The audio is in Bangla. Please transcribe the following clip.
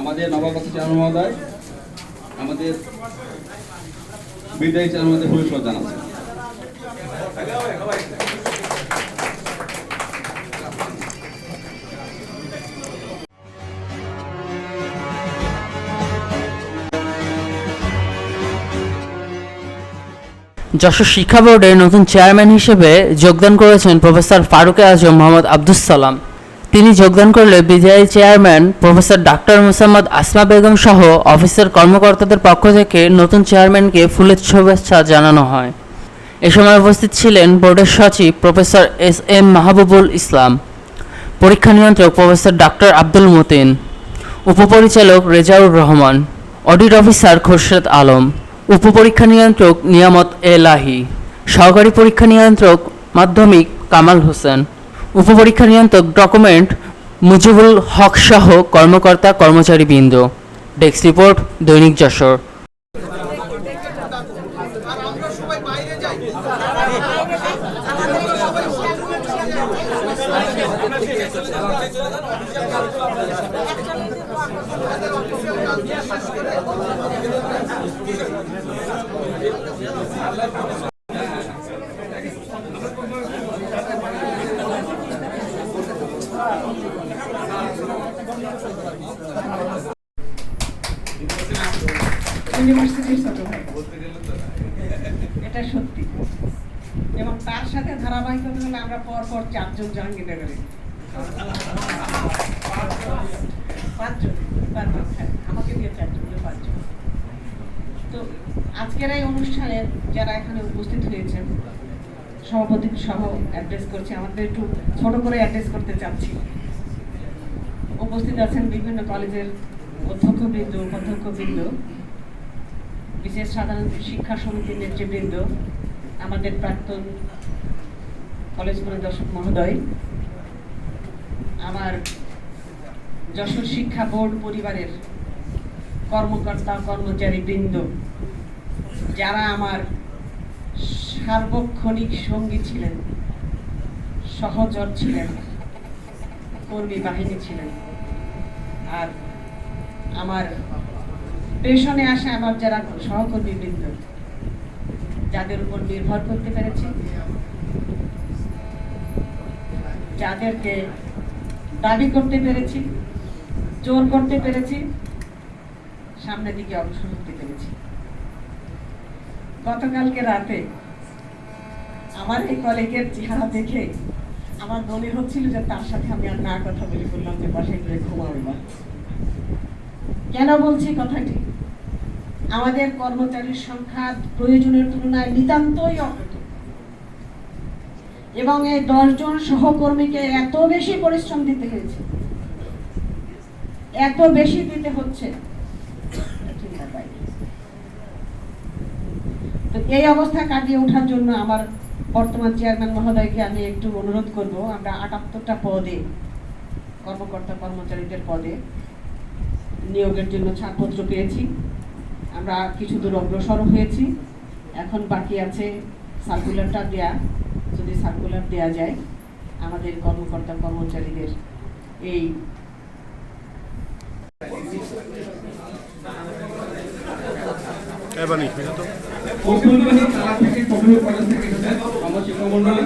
আমাদের নবাগত চেয়ারম্যান মহোদয় আমাদের বিদায়ী চেয়ারম্যান মহোদয় পরিষদ জানাচ্ছেন। যশোর শিক্ষা বোর্ডের নতুন চেয়ারম্যান হিসেবে যোগদান করেছেন প্রফেসর ফারুক আজম মোহাম্মদ আব্দুস সালাম। তিনি যোগদান করলে বিদায়ী chairman professor doctor Mosammat Asma Begum সহ অফিসের কর্মকর্তাদের পক্ষ থেকে নতুন চেয়ারম্যানকে ফুলের শুভেচ্ছা জানানো হয়। এ সময় উপস্থিত ছিলেন বোর্ডের সচিব প্রফেসর এস.এম. মাহবুবুল ইসলাম, পরীক্ষা নিয়ন্ত্রক প্রফেসর ডাক্তার আব্দুল মতিন, উপপরিচালক রেজাউর রহমান, অডিট অফিসার খোরশেদ আলম, উপপরীক্ষা নিয়ন্ত্রক নিয়ামত এলাহি, সহকারী পরীক্ষা নিয়ন্ত্রক মাধ্যমিক কামাল হোসেন, উপপরীক্ষা নিয়ন্ত্রক ডকুমেন্ট মুজিবুল হক সহ কর্মকর্তা কর্মচারীবৃন্দ। ডেস্ক রিপোর্ট, দৈনিক যশোর। ইউনিভার্সিটির ছোট ভাই, এটা সত্যি। এবং তার সাথে ধারাবাহিকতা হলে আমরা পরপর 4 জন জাহাঙ্গীরনগরে, 5 জন, আমাকে দিয়ে 4 জন, 5 জন। তো আজকের এই অনুষ্ঠানে যারা এখানে উপস্থিত হয়েছেন, সভাপতি সহ অ্যাড্রেস করছি, আমাদের একটু ছোট করে অ্যাড্রেস করতে চাচ্ছি। উপস্থিত আছেন বিভিন্ন কলেজের অধ্যক্ষবৃন্দ, উপাধ্যক্ষবৃন্দ, বিশেষ সাধারণ শিক্ষা সমিতির নেতৃবৃন্দ, আমাদের প্রাক্তন কলেজ পরিদর্শক মহোদয়, আমার যশোর শিক্ষা বোর্ড পরিবারের কর্মকর্তা কর্মচারীবৃন্দ, যারা আমার সার্বক্ষণিক সঙ্গী ছিলেন, সহচর ছিলেন, কর্মী বাহিনী ছিলেন, আর আমার পেছনে আসে আমার যারা সহকর্মীবৃন্দ, যাদের উপর নির্ভর করতে পেরেছি, যাদেরকে দাবি করতে পেরেছি, জোর করতে পেরেছি, সামনের দিকে অগ্রসর করতে পেরেছি। গতকালকে রাতে আমার এই কলেজের চেহারা দেখে আমার মনে হচ্ছিল যে তার সাথে আমি আর না কথা বলে বললাম যে বাসায় গিয়ে ঘুমাবো না। কেন বলছি কথাটি? আমাদের কর্মচারীর সংখ্যা প্রয়োজনের তুলনায় নিতান্তই অল্প, এবং এই 10 জন সহকর্মীকে এত বেশি পরিশ্রম দিতে হয়েছে, এত বেশি দিতে হচ্ছে। তো এই অবস্থা কাটিয়ে ওঠার জন্য আমার বর্তমান চেয়ারম্যান মহোদয়কে আমি একটু অনুরোধ করব, আমরা 78টা পদে, কর্মকর্তা কর্মচারীদের পদে নিয়োগের জন্য ছাড়পত্র পেয়েছি। আমরা কিছু দূর অগ্রসর হয়েছি, এখন বাকি আছে সার্কুলারটা দেয়া। যদি সার্কুলার দেয়া যায় আমাদের কর্মকর্তা কর্মচারীদের এই শিক্ষা মন্ডলী